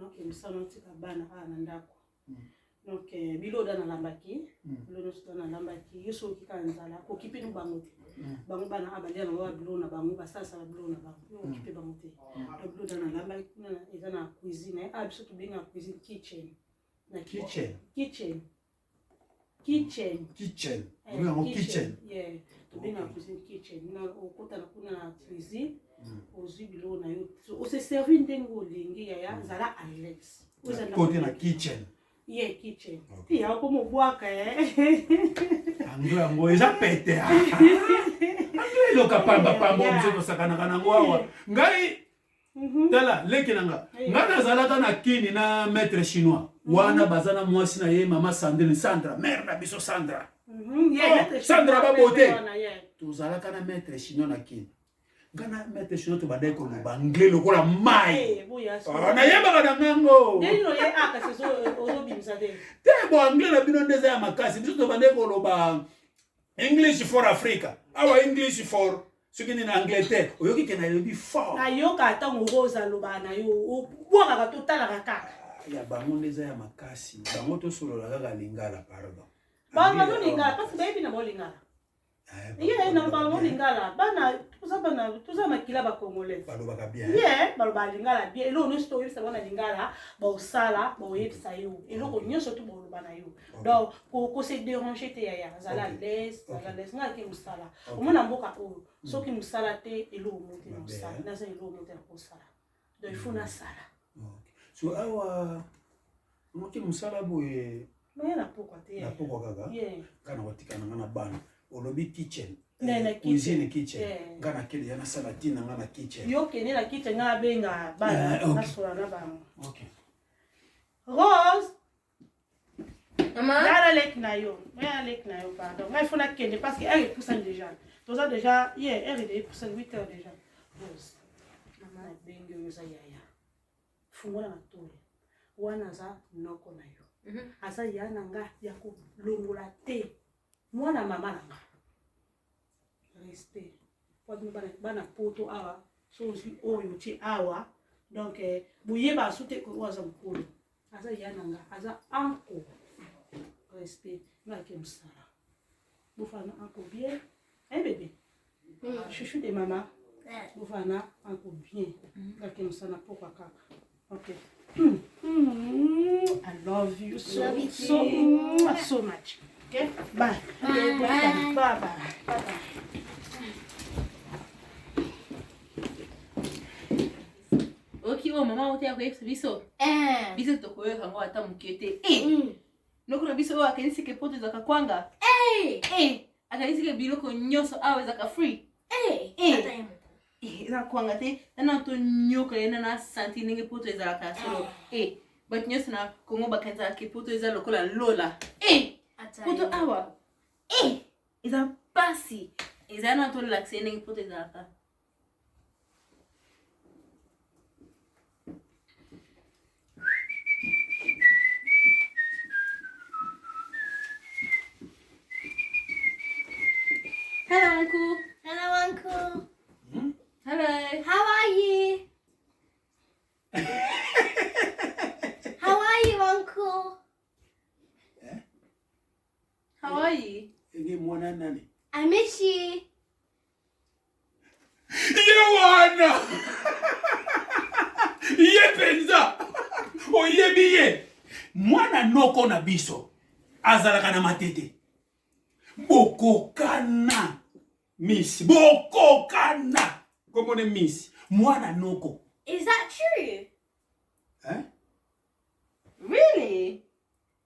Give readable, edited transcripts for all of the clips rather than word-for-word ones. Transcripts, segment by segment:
donc misano tika bana na ndako donc biloda na lambaki biloda na lambaki yeso kikanzala okipe no bango te bango bana abalia na wa bilona bango basasa ba bilona bango okipe bango te donc biloda na lambaki na eza na cuisine biso to benga cuisine kitchen na kitchen yeah to benga cuisine kitchen na okota na kuna na cuisine ozi bilona yo o se servi ndengo lingi ya zala à l'aise côté na kitchen. Yeah, kitchen. Pia como boaka Angla ngo eza pete. Angla lo kapamba pamba mzo sakana kana ngwawa. Ngai tala leki nanga. Ngana zalaka na kini na maître chinois. Wana bazana mwasi na ye mama Sandrine Sandra, mère na biso Sandra. Sandra ba bote. Tu zalaka na maître chinois na kini. Ngana maître chinois to badai ko ba anglais lokola mai. Na yeba kana ngango. Nino ye aka sezo ozobimisa de. Te bo anglais na bino ndeza ya makasi. Biso to badai ko loba English for Africa. Our English for sukini na Angleterre. Oyoki kena yobi fort. Na yoka ata ngoza loba na yo. Boka ka totala kaka. Ya bango ndeza ya makasi. Bango to solo la kaka lingala pardon. Bango no lingala parce que baby na bo lingala. Yeah, na bango lingala. Bana tuza makila ba congolais. Balobaka bien. Yeah, balobaka lingala bien. Elo no story sa bana lingala, ba osala, ba oyebisa yo. Elo ko nyoso to boloba na yo. Donc ko se déranger te ya zala l'aise, nga ke musala. Omona mboka o, soki musala te elo monte na musala. Na za elo monte na musala. Donc il faut na sala. Okay. So awa moki musala boye Mais na poko te. Na poko kaka. Yeah. Kana watika na ngana bana. Olobi kitchen. Cuisine kitchen. Ngana kele yana salatina ngana kitchen. Yo kene na kitchen nga benga bana na sola na bango. Okay. Rose. Maman. Yala lek na yo pardon. Mais il faut na kende parce que elle est poussante déjà. Toza déjà hier elle est poussante 8 heures déjà. Rose. Maman benga yo za yaya. Fungola na tole. Wana za noko na yo. Asa yana nga ya ko longola te. Mwana mama nanga. Respect. Pour nous bana poto awa, so si oyo ti awa. Donc bouye ba soute ko waza mkolo. Aza yananga, aza anko. Respect. Na ke msala. Bufana anko bien. Hein bébé. Chouchou de maman. Bufana anko bien. Na ke msala pokwa kaka. Okay. I love you so much. Okay? Bye. Bye. Bye. Okay, oh mama wote yako yesu biso. Biso tokoyo kango ata mukete. Nokuna biso akanisi ke poto zaka kwanga. Akanisi ke biloko nyoso awe zaka free. Za kwanga te na to nyoka yana na santi ninge poto zaka solo. But nyoso na kongo bakata ke poto za lokola lola. Poto awa. Iza pasi. Iza na to relaxer ninge poto zaka. Hello, Uncle. Hello, Uncle. Hello. How are you? How are you, Uncle? How are you? Ege mwana nani? I miss you. Yewana! Ye penza! Oye biye! Mwana noko na biso. Azalaka na matete. Bokokana. Miss. Bokokana. Komone miss. Mwana noko. Is that true? Eh? Really?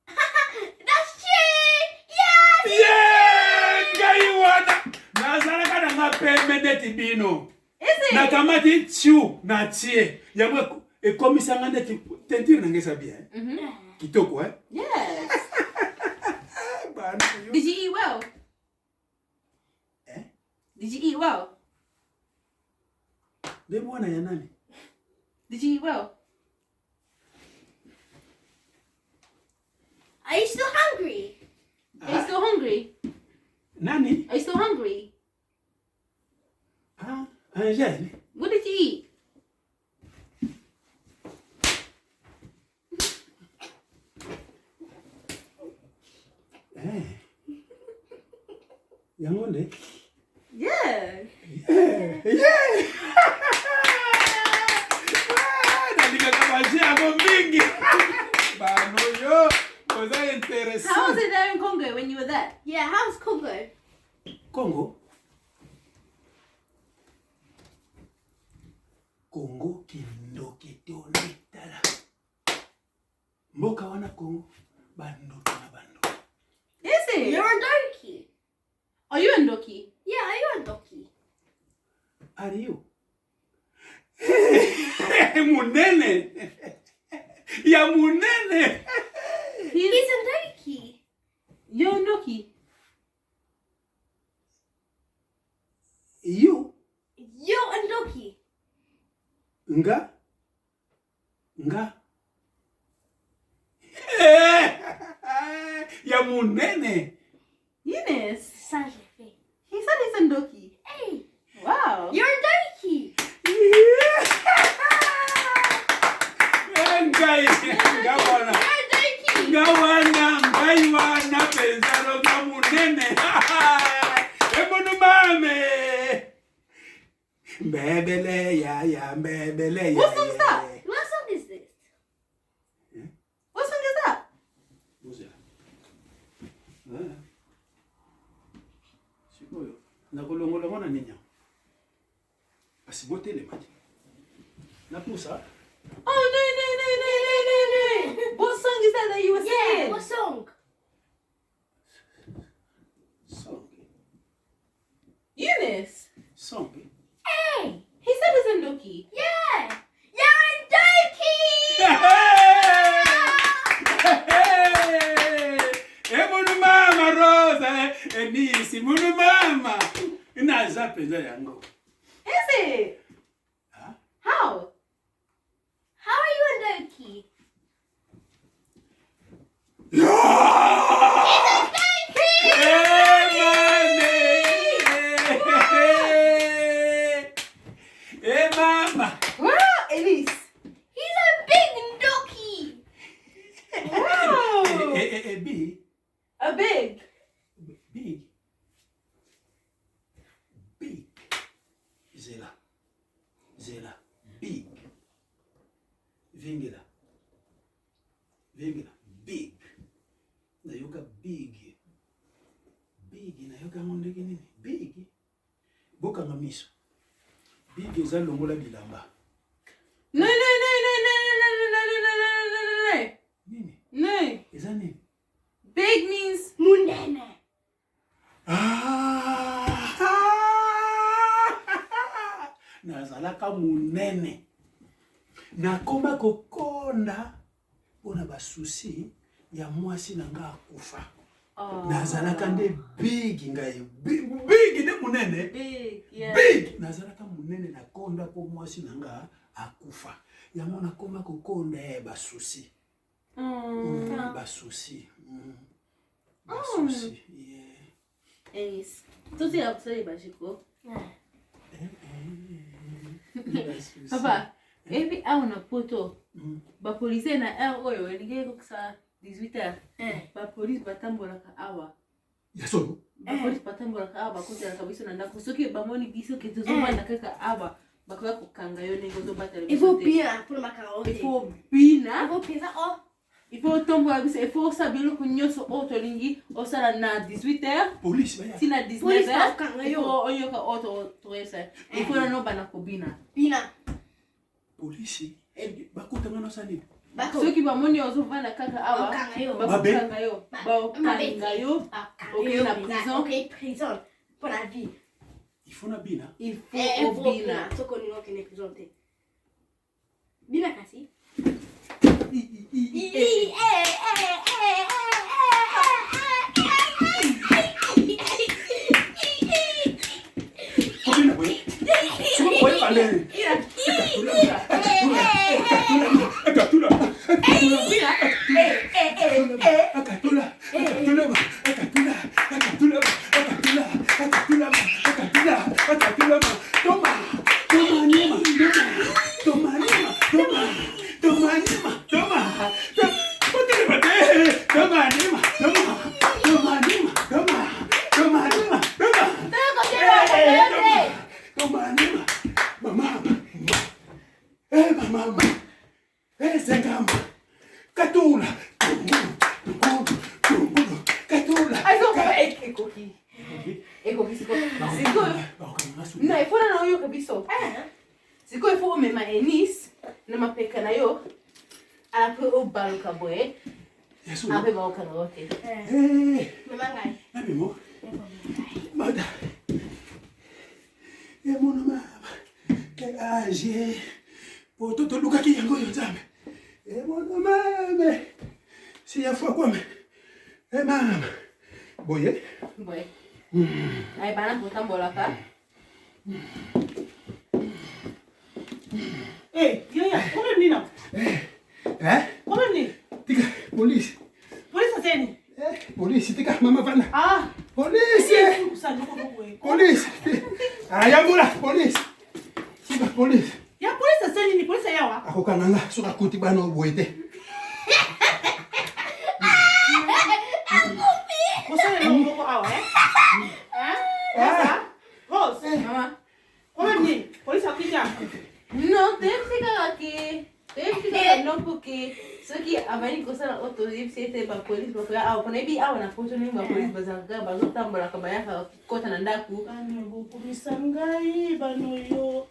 That's true! Yes! Yeah! Gaiwana! Nazalaka na ngapembe bino. Is it? Nakamati tiu na tie. Yamwe ekomisanga ndeti tentire nangesa bien. Kitoko eh? Yes. Did you eat well? Eh? Did you eat well? De mwana ya nani? Did you eat well? Are you still hungry? Are you still hungry? Nani? Are you still hungry? Ah, Angel. What did you eat? Yango nde? Yeah. Yeah. Nalika kama yako mingi. Bano yo. Was that interesting? How was it there in Congo when you were there? Yeah, how's Congo? Congo? Congo kindoki toni tala. Mboka wana Congo. Bando na bando. Is it? You're a donkey. Are you in Doki? Yeah, you're a donkey. Are you? Munene. Ya munene. He's a donkey. You're in Doki. You? You're a donkey. Nga? Ya munene. Eunice. Saint-Gervais. He said he's in Doki. Hey, Wow. you're a donkey. Ngai, ngawana. You're a donkey. Ngawana, ngai wana pezalo nga munene. Ebono mame. Mbebele ya mbebele ya. What song is that? What song is this? What song is that? Sikoyo. Nakulongolongo na ninya. Asibote le mati. Napusa. Oh, no. What song is that you were Yeah, singing? what song? Song. Eunice. Song. Hey, He said he's in Doki. yeah, you're a donkey. Munu mama Rosa, Enisi, munu mama. Inaza peza yango. Is it? Huh? How? How are you a donkey? Mama. Wow, Elise. He's a big donkey. Wow. Big. A big. Big. Big. Zela. Big. Vingila. Big. Na yoga big. Big na yoga mondeki nini? Big. Boka ngamiso. Big eza longola bilamba. No. Nini? No. Eza nini? Big means Munene. Nazalaka munene. Nakoma kokonda mpona basusi ya mwasi na nga akufa. Nazalaka nde big ngai. Big nde munene. Big, yeah. Big. Nazalaka munene nakonda po mwasi na nga akufa. Yango nakoma kokonda basusi. Basusi. Basusi. Yeah. Elise. Tuti ya kusali bashiko. Papa, ebi au na poto. Ba police na air oyo elinge koksa 18h. Ba police batambola ka awa. Yaso. Ba police batambola ka awa kote la kabisa na ndako soki bamoni biso ke tozoma na kaka awa. Bakoya kokanga yo nengo zo batale. Il faut bien pour le macaron. Il faut bina. Il faut pizza. Oh. Il faut tombola biso. Il faut sabilo kunyoso auto lingi osala na 18h. Police baya. Si na Police 19h. bakanga Il yo. faut onyoka auto toesa. Il faut na no bana kobina. Bina. Police. Bakutanga na sani. Bako. Soki bamoni ozovanda kaka awa. Bakanga yo. Bakanga yo. Bakanga yo. Ok, na prison. Ok, prison. Pour la vie. Il faut na bina. Il faut Il faut obina. bina. Soko ni ngoke ne prison te. Bina kasi. Kobina boy. Suko boy pale. Akatula. Toma. Mama. Mama. Zengama. Katula. Katula. Não, eu fora não eu cabeço. Se eu for me maenis, na mapeca na eu, a pe o balo caboé. A pe ba o canote. Mamãe. Nami mo. Mada. Mon mama. Que age. Pour tout le qui yango yozame. Mon mama. Si ya fois quoi mais. Mama. Boye. Boy. Aí bana botar bola cá. Yaya, come nini na? Come nini? Tika, police. Polisi sasa. Police, tika mama vana. Police. Police. Yambula, police. Tika police. Ya polisi sasa nini? Polisi yawa. Ako kananga suka kuti bano boete. Você não vou awa, Rose. Mama. Come nini? Polisi akija. Não, tem que ficar aqui. Tem que ficar não porque só que a mãe gosta na outro dia você tem para polícia para falar quando ele na foto nem para polícia bazanga bazota mbora kabaya kota na ndaku Ano polisi ngai banoyo.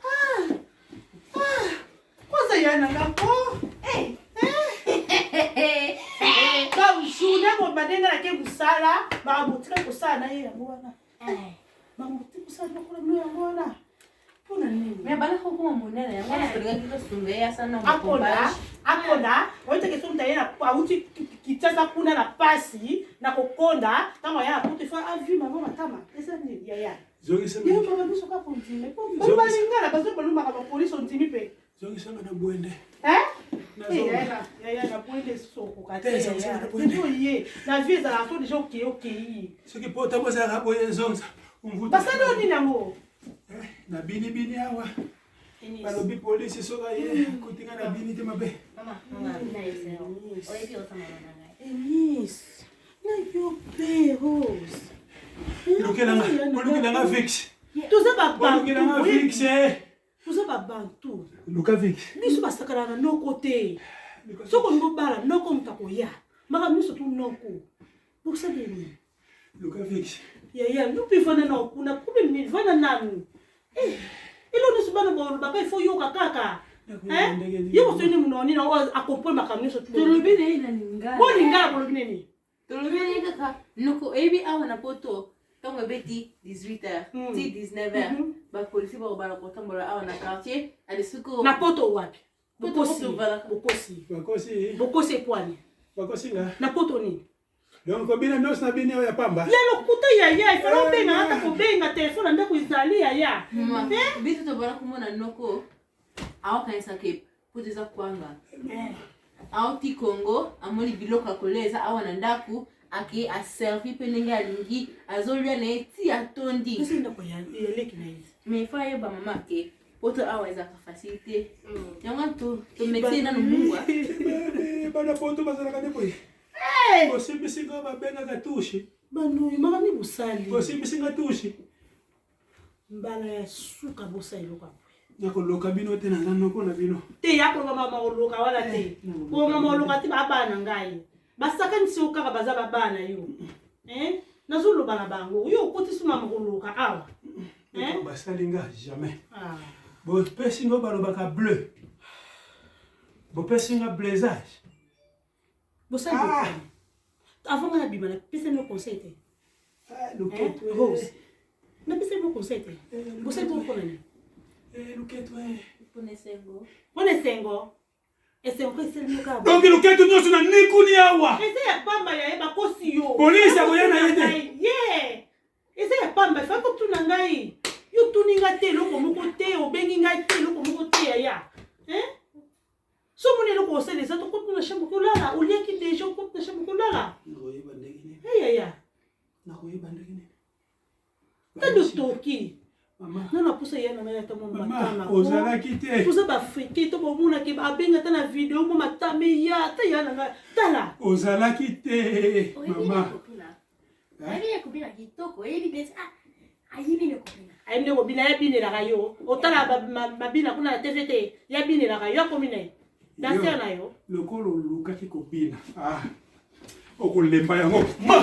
Kwanza yana ngako. Ka ushuna mo badena la ke busala, ba mutika kusala na yeye ngwana. Ba mutika kusala kwa mlo ngwana. Pona nini? minha bala como monena ya ngwana kuliga kilo sungeya sana akonda wote ke sonta yena auti kitasa kuna na pasi na kokonda kama yana putu fa avi mama matama esa ni ya Zogi sanga. yero baba biso ka kontime po ba lingala bazo baluma ka police ontimi pe Zogi sanga na bwende. Ya na bwende soko ka te ya ndio ye na vie za la so déjà okay Soki pota moza ka boye zonza. basa ndo ni nango Na bini awa. Balobi police soka ye kutinga na bini te mabe. Mama, naiseo. Oi pio sama nanga. Enis na yo perros Lukela fix. toza babantu Lukela fix. toza babantu Luka fix. biso basakalaka noko te soko ngobala noko mutakoya maka miso tu noko bosaleni Luka fix. yaya lupi vana na okuna kube mini vana nanu ilo niso bana baka ifo yoka kaka yoko soni munoni na akompoi makamiso tu tulubine ina ningala boni ngala bolobi nini tulubine kaka noko ebi awa na poto Então, beti 18h, ti 19h, ba polisi ba bala kotambola awa na quartier, ali suko na poto wapi bokosi epwani na poto nini Donc kobina nos na bini ya pamba. Lelo kuta yaya ifalo benga hata kubenga telefone ndako izali yaya. Bitu to bala kumona noko awa kanisa ke putiza kwanga. Awa ti Congo amoni biloka koleza awa na ndaku ake a servi peninga alingi azolya na eti atondi. Kisi ndako ya leki na hizi. Me faye ba mama ke poto awa eza ka facilité. Yanga to mexi na numungwa. Bana poto bazala kane boy. Kosimbi singa mabenga katushi. Bano mama ni busali. Kosimbi singa tushi. Mbala ya suka busali lokwa. Yako loka bino tena noko na bino. Te yako mama oloka wala te. Ko mama oloka ti bana ngai. Basaka nsioka ka bazaba bana yo. Nazulu bana bango. Yo koti su mama oloka awa. Basali nga jamais. Bo pesi ngo balobaka bleu. Bo pesi nga blaisage. Busali. Avant na bima na pesa no conseil te. Luketo Rose. Na pesa no conseil te. Busali ko nani? Luketo Pone sengo. Pone sengo. Ese ko ese luka. Donc luketo nyoso na nikuni awa. Ese ya pamba ya eba kosi yo. Police akoyana yete. Yeah. Ese ya pamba fa ko tuna ngai. Yo tuninga te loko moko te obengi ngai te loko moko te ya. So moni loko osele sa to ko tuna shambo kulala. Ulia ki deja ko tuna shambo kulala. Ngoyeba ndegine. Ya. Nakoyeba ndegine. Tado toki. Mama. Nana pusa yana na ta mama matama. Ozala kite. Pusa ba friki to bomuna ke ba benga ta na video mo matame ya ta yana na tala. Ozala kite. Mama. Mama. Ai ya kubina kitoko. Ele disse ayibine kopina ayimne ko bina ya bine la kayo otala mabina kuna TVT ya bine la kayo akomine danser na yo lokolo lukaki kobina okolemba yango ma